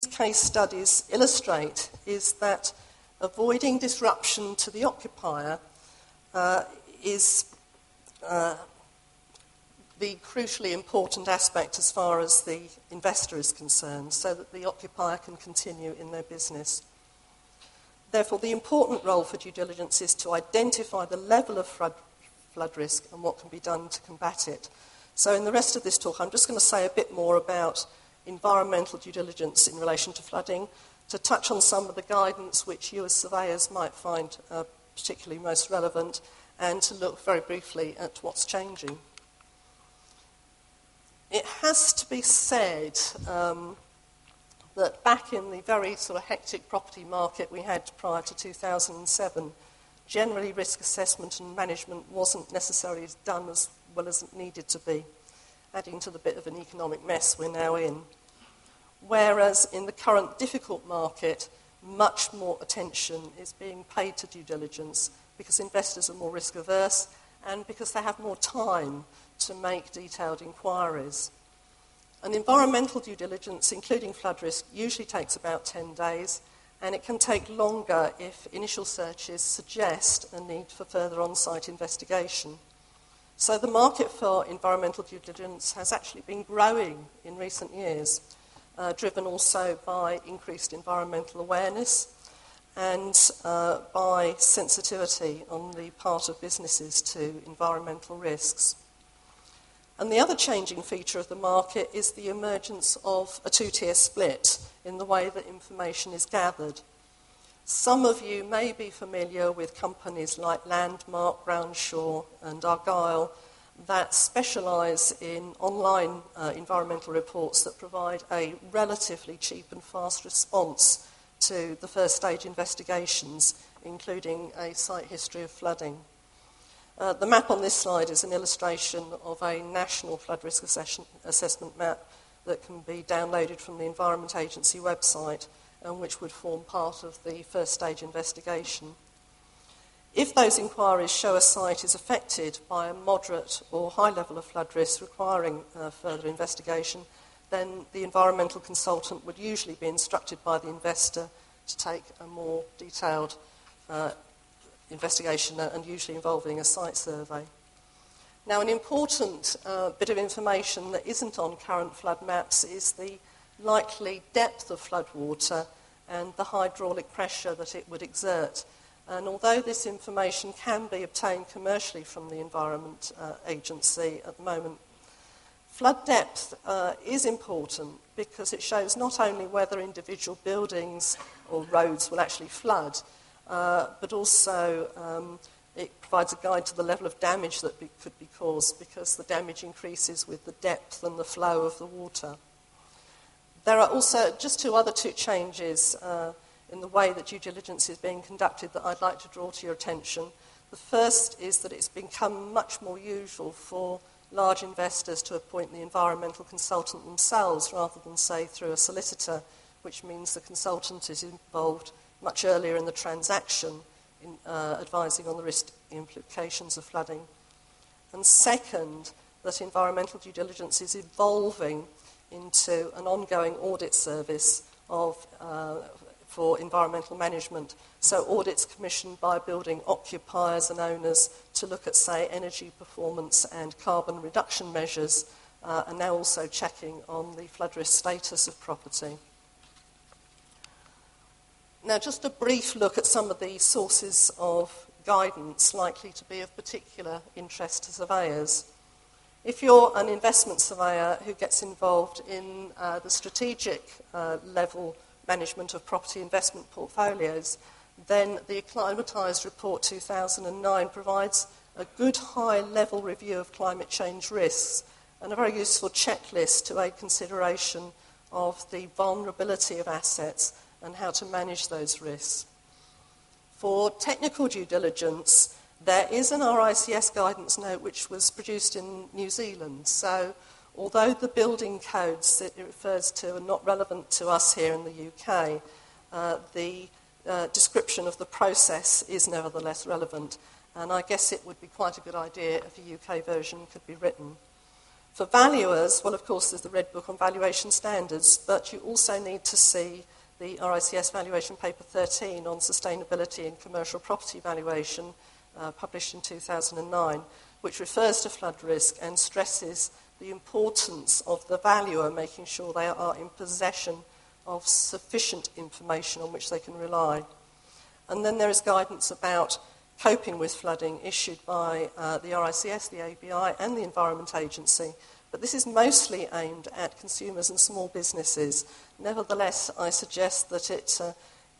case studies illustrate is that avoiding disruption to the occupier is the crucially important aspect as far as the investor is concerned, so that the occupier can continue in their business. Therefore, the important role for due diligence is to identify the level of flood risk and what can be done to combat it. So in the rest of this talk, I'm just going to say a bit more about environmental due diligence in relation to flooding, to touch on some of the guidance which you as surveyors might find particularly most relevant, and to look very briefly at what's changing. It has to be said that back in the very sort of hectic property market we had prior to 2007, generally risk assessment and management wasn't necessarily done as well as it needed to be, adding to the bit of an economic mess we're now in. Whereas in the current difficult market, much more attention is being paid to due diligence because investors are more risk averse and because they have more time to make detailed inquiries. An environmental due diligence, including flood risk, usually takes about 10 days, and it can take longer if initial searches suggest a need for further on-site investigation. So the market for environmental due diligence has actually been growing in recent years, driven also by increased environmental awareness and by sensitivity on the part of businesses to environmental risks. And the other changing feature of the market is the emergence of a two-tier split in the way that information is gathered. Some of you may be familiar with companies like Landmark, Brownshaw and Argyll that specialise in online environmental reports that provide a relatively cheap and fast response to the first stage investigations, including a site history of flooding. The map on this slide is an illustration of a national flood risk assessment map that can be downloaded from the Environment Agency website and which would form part of the first stage investigation. If those inquiries show a site is affected by a moderate or high level of flood risk requiring further investigation, then the environmental consultant would usually be instructed by the investor to take a more detailed investigation and usually involving a site survey. Now, an important bit of information that isn't on current flood maps is the likely depth of floodwater and the hydraulic pressure that it would exert. And although this information can be obtained commercially from the Environment Agency at the moment, flood depth is important because it shows not only whether individual buildings or roads will actually flood, but also it provides a guide to the level of damage that could be caused because the damage increases with the depth and the flow of the water. There are also just two changes in the way that due diligence is being conducted that I'd like to draw to your attention. The first is that it's become much more usual for large investors to appoint the environmental consultant themselves rather than, say, through a solicitor, which means the consultant is involved much earlier in the transaction in advising on the risk implications of flooding. And second, that environmental due diligence is evolving into an ongoing audit service for environmental management. So audits commissioned by building occupiers and owners to look at, say, energy performance and carbon reduction measures, and now also checking on the flood risk status of property. Now, just a brief look at some of the sources of guidance likely to be of particular interest to surveyors. If you're an investment surveyor who gets involved in the strategic level management of property investment portfolios, then the Acclimatised Report 2009 provides a good high-level review of climate change risks and a very useful checklist to aid consideration of the vulnerability of assets and how to manage those risks. For technical due diligence, there is an RICS guidance note which was produced in New Zealand. So although the building codes that it refers to are not relevant to us here in the UK, the description of the process is nevertheless relevant. And I guess it would be quite a good idea if a UK version could be written. For valuers, well, of course, there's the Red Book on Valuation Standards, but you also need to see the RICS Valuation Paper 13 on Sustainability in Commercial Property Valuation, published in 2009, which refers to flood risk and stresses the importance of the valuer making sure they are in possession of sufficient information on which they can rely. And then there is guidance about coping with flooding issued by the RICS, the ABI, and the Environment Agency. But this is mostly aimed at consumers and small businesses. Nevertheless, I suggest that it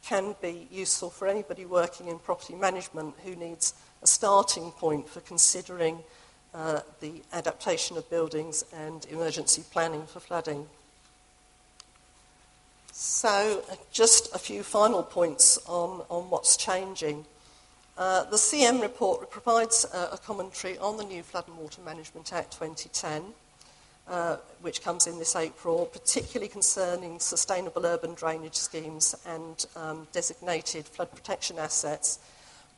can be useful for anybody working in property management who needs a starting point for considering the adaptation of buildings and emergency planning for flooding. So, just a few final points on what's changing. The CM report provides a commentary on the new Flood and Water Management Act 2010, which comes in this April, particularly concerning sustainable urban drainage schemes and designated flood protection assets,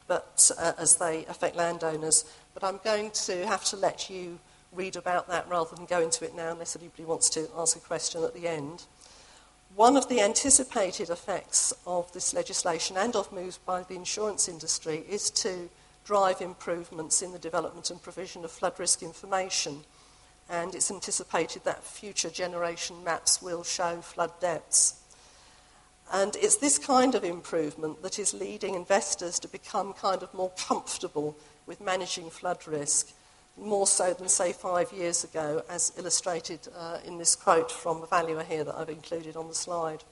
but as they affect landowners. But I'm going to have to let you read about that rather than go into it now, unless anybody wants to ask a question at the end. One of the anticipated effects of this legislation and of moves by the insurance industry is to drive improvements in the development and provision of flood risk information. And it's anticipated that future generation maps will show flood depths. And it's this kind of improvement that is leading investors to become kind of more comfortable with managing flood risk, more so than, say, 5 years ago, as illustrated in this quote from the valuer here that I've included on the slide.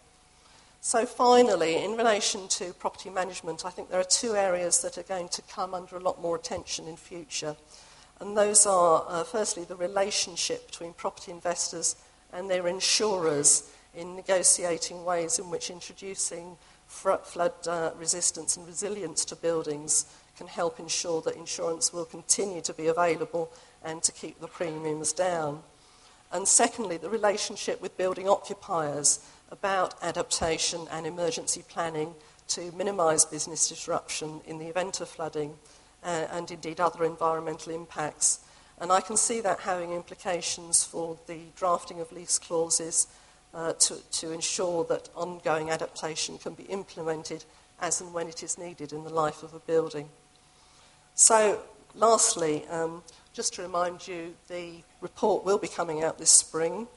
So finally, in relation to property management, I think there are two areas that are going to come under a lot more attention in future. And those are, firstly, the relationship between property investors and their insurers in negotiating ways in which introducing flood resistance and resilience to buildings can help ensure that insurance will continue to be available and to keep the premiums down. And secondly, the relationship with building occupiers about adaptation and emergency planning to minimise business disruption in the event of flooding and indeed other environmental impacts. And I can see that having implications for the drafting of lease clauses to ensure that ongoing adaptation can be implemented as and when it is needed in the life of a building. So, lastly, just to remind you, the report will be coming out this spring.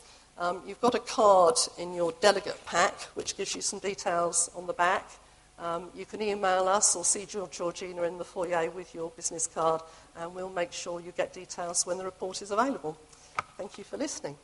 You've got a card in your delegate pack, which gives you some details on the back. You can email us or see Georgina in the foyer with your business card, and we'll make sure you get details when the report is available. Thank you for listening.